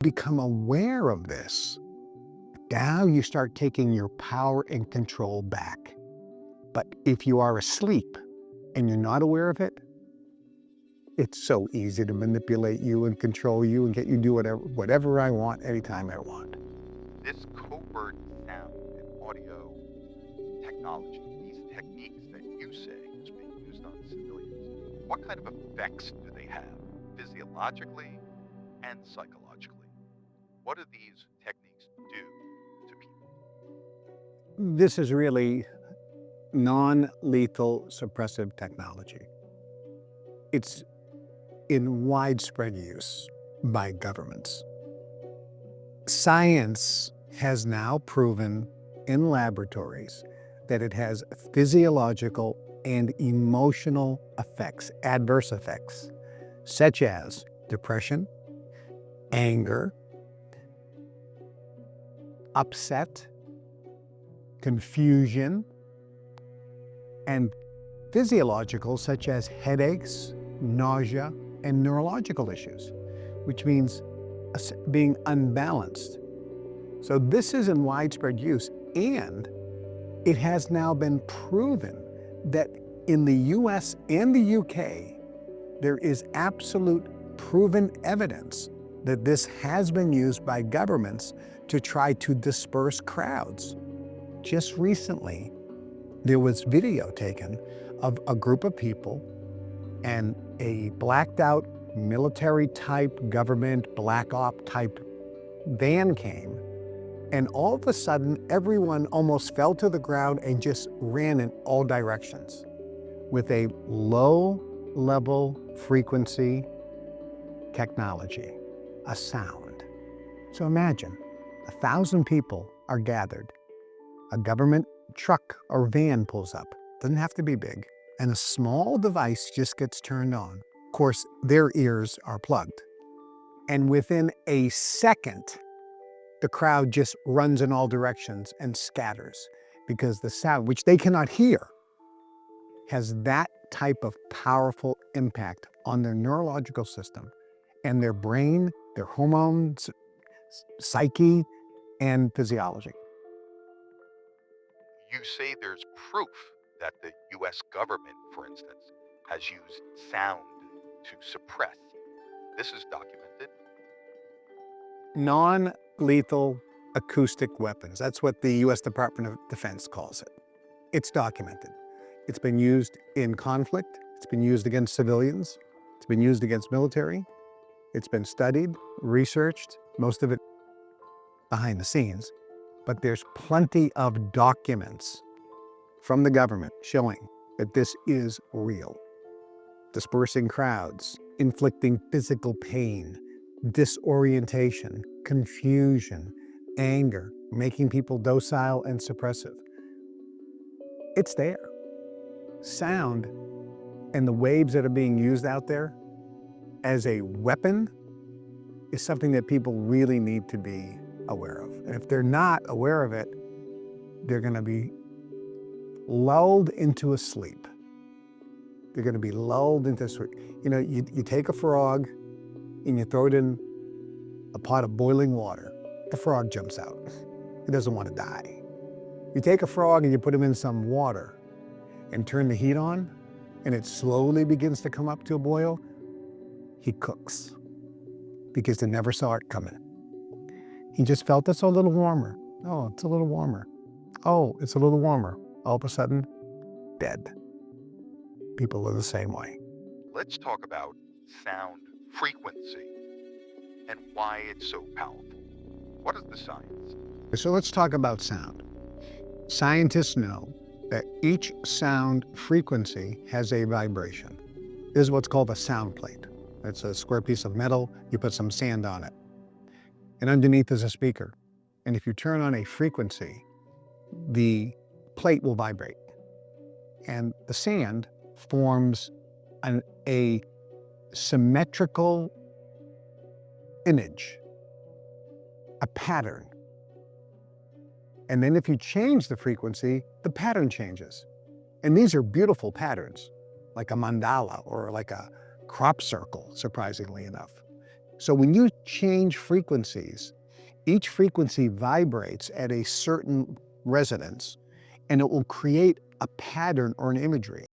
Become aware of this. Now you start taking your power and control back. But if you are asleep and you're not aware of it, it's so easy to manipulate you and control you and get you to do whatever I want, anytime I want. This covert sound and audio technology, these techniques that you say is being used on civilians, what kind of effects do they have physiologically and psychologically? What do these techniques do to people? This is really non-lethal suppressive technology. It's in widespread use by governments. Science has now proven in laboratories that it has physiological and emotional effects, adverse effects, such as depression, anger, upset, confusion, and physiological, such as headaches, nausea, and neurological issues, which means being unbalanced. So this is in widespread use, and it has now been proven that in the US and the UK, there is absolute proven evidence that this has been used by governments to try to disperse crowds. Just recently, there was video taken of a group of people and a blacked out military type government black op type van came, and all of a sudden everyone almost fell to the ground and just ran in all directions with a low level frequency technology, a sound. So imagine 1,000 people are gathered, a government truck or van pulls up, doesn't have to be big, and a small device just gets turned on. Of course, their ears are plugged. And within a second, the crowd just runs in all directions and scatters because the sound, which they cannot hear, has that type of powerful impact on their neurological system and their brain, their hormones, psyche, and physiology. You say there's proof that the US government, for instance, has used sound to suppress. This is documented. Non-lethal acoustic weapons. That's what the US Department of Defense calls it. It's documented. It's been used in conflict. It's been used against civilians. It's been used against military. It's been studied, researched, most of it behind the scenes. But there's plenty of documents from the government showing that this is real. Dispersing crowds, inflicting physical pain, disorientation, confusion, anger, making people docile and suppressive. It's there. Sound and the waves that are being used out there as a weapon is something that people really need to be aware of. And if they're not aware of it, they're going to be lulled into a sleep. They're going to be lulled into sleep. You know, you take a frog and you throw it in a pot of boiling water. The frog jumps out. He doesn't want to die. You take a frog and you put him in some water and turn the heat on, and it slowly begins to come up to a boil, he cooks because they never saw it coming. He just felt it's a little warmer. Oh, it's a little warmer. Oh, it's a little warmer. All of a sudden, dead. People are the same way. Let's talk about sound frequency and why it's so powerful. What is the science? So let's talk about sound. Scientists know that each sound frequency has a vibration. This is what's called a sound plate. It's a square piece of metal, you put some sand on it. And underneath is a speaker. And if you turn on a frequency, the plate will vibrate. And the sand forms a symmetrical image, a pattern. And then if you change the frequency, the pattern changes. And these are beautiful patterns, like a mandala or like a crop circle, surprisingly enough. So when you change frequencies, each frequency vibrates at a certain resonance, and it will create a pattern or an imagery.